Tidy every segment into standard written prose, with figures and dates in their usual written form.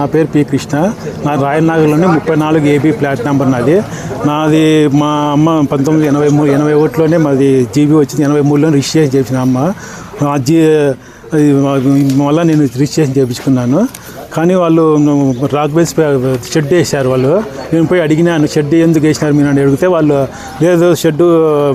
నా పేరు పి కృష్ణ. నా రాయనగర్లోని 34 AB ఫ్లాట్ నెంబర్ నాది. మా అమ్మ 1981లోనే మాది జీబీ వచ్చింది. 83లో రిజిస్ట్రేషన్ చేసిన అమ్మ మళ్ళీ నేను రిజిస్ట్రేషన్ చేయించుకున్నాను. కానీ వాళ్ళు రాక్ బేస్ షెడ్ వేసారు. వాళ్ళు నేను పోయి అడిగినాను, షెడ్ ఎందుకు వేసినారు మీరు అని అడిగితే వాళ్ళు లేదు షెడ్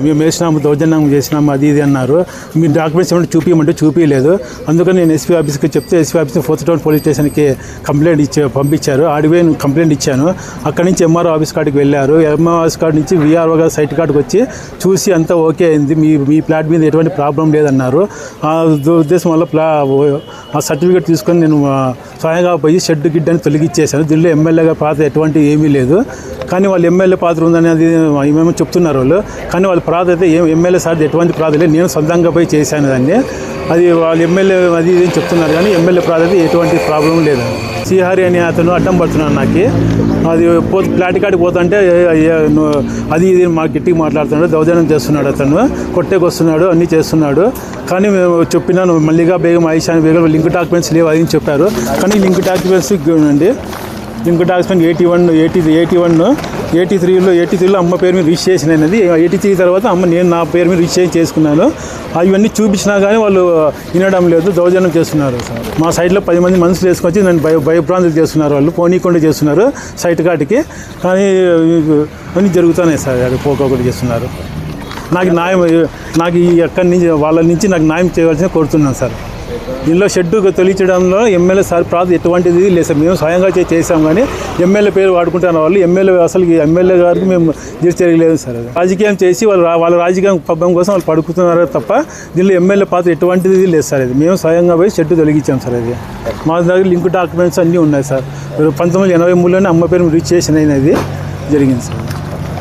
మేము వేసినాము, దౌర్జన్యం చేసినాము అది ఇది అన్నారు. మీ డాక్యుమెంట్స్ ఏమంటే చూపించమంటే చూపించలేదు. అందుకని నేను ఎస్పీ ఆఫీస్కి చెప్తే SP office fourth town police స్టేషన్కి కంప్లైంట్ పంపించారు. ఆడిపోయి నేను కంప్లైంట్ ఇచ్చాను. అక్కడి నుంచి ఎంఆర్ఓ ఆఫీస్ కాడికి వెళ్ళారు. ఎంఆర్ఓ ఆఫీస్ కాడి నుంచి విఆర్ఓ గారు సైట్ కాడికి వచ్చి చూసి అంతా ఓకే అయింది, మీ ప్లాట్ మీద ఎటువంటి ప్రాబ్లం లేదన్నారు. ఆ ఉద్దేశం వల్ల ఆ సర్టిఫికేట్ తీసుకొని నేను స్వయంగా పోయి షెడ్ గిడ్ అని తొలగిచ్చేశాను. దీనిలో ఎమ్మెల్యేగా పాత్ర ఎటువంటి ఏమీ లేదు. కానీ వాళ్ళు ఎమ్మెల్యే పాత్ర ఉందనేది ఏమేమో చెప్తున్నారు వాళ్ళు. కానీ వాళ్ళ పాత్ర అయితే ఎమ్మెల్యే సార్ ఎటువంటి పాత్ర లేదు, నేను సొంతంగా పోయి చేశాను దాన్ని. అది వాళ్ళు ఎమ్మెల్యే అది ఇది చెప్తున్నారు కానీ ఎమ్మెల్యే పాత్ర అయితే ఎటువంటి ప్రాబ్లం లేదు. శ్రీహరి అనే అతను అడ్డం పడుతున్నాను నాకు. అది ఫ్లాట్ కాడికి పోతుంటే అది ఇది మా గట్టిగా మాట్లాడుతున్నాడు, దౌర్జన్యం చేస్తున్నాడు, అతను కొట్టేకొస్తున్నాడు, అన్నీ చేస్తున్నాడు. కానీ మేము చెప్పినాను మల్లిగా బేగం ఆయిషా బేగం లింక్ డాక్యుమెంట్స్ లేవు అది చెప్పారు. కానీ లింక్ డాక్యుమెంట్స్ అండి, లింక్ డాక్యుమెంట్ 83లో అమ్మ పేరు మీద రిజిస్ట్రేషన్ అయినది. 83 తర్వాత నేను నా పేరు మీద రిజిస్ట్రేషన్ చేసుకున్నాను. అవన్నీ చూపించినా కానీ వాళ్ళు వినడం లేదు, దౌర్జన్యం చేస్తున్నారు. మా సైట్లో 10 మంది మనుషులు వేసుకొచ్చి నన్ను భయభ్రాంతులు చేస్తున్నారు. వాళ్ళు పోనీకుండా చేస్తున్నారు సైట్ కాటికి. కానీ అన్నీ జరుగుతున్నాయి సార్, అది పోకోకుండా చేస్తున్నారు. నాకు ఎక్కడి నుంచి వాళ్ళ నుంచి నాకు న్యాయం చేయవలసిన కోరుతున్నాను సార్. దీనిలో షెడ్డు తొలగించడంలో ఎమ్మెల్యే సార్ ప్రాంతం ఎటువంటిది లేదు సార్. మేము స్వయంగా చేసాం కానీ ఎమ్మెల్యే పేరు వాడుకుంటున్న వాళ్ళు ఎమ్మెల్యే గారికి మేము తీర్చలేదు సార్. రాజకీయం చేసి వాళ్ళ రాజకీయం పబ్బం కోసం వాళ్ళు పడుకుతున్నారు తప్ప దీనిలో ఎమ్మెల్యే పాత్ర ఎటువంటిది లేదు సార్. అది మేము స్వయంగా పోయి షెడ్డు తొలగించాం సార్. అది మా దగ్గర లింక్ డాక్యుమెంట్స్ అన్నీ ఉన్నాయి సార్. 1983లోనే అమ్మ పేరు రిజిస్ట్రేషన్ అయినది జరిగింది సార్.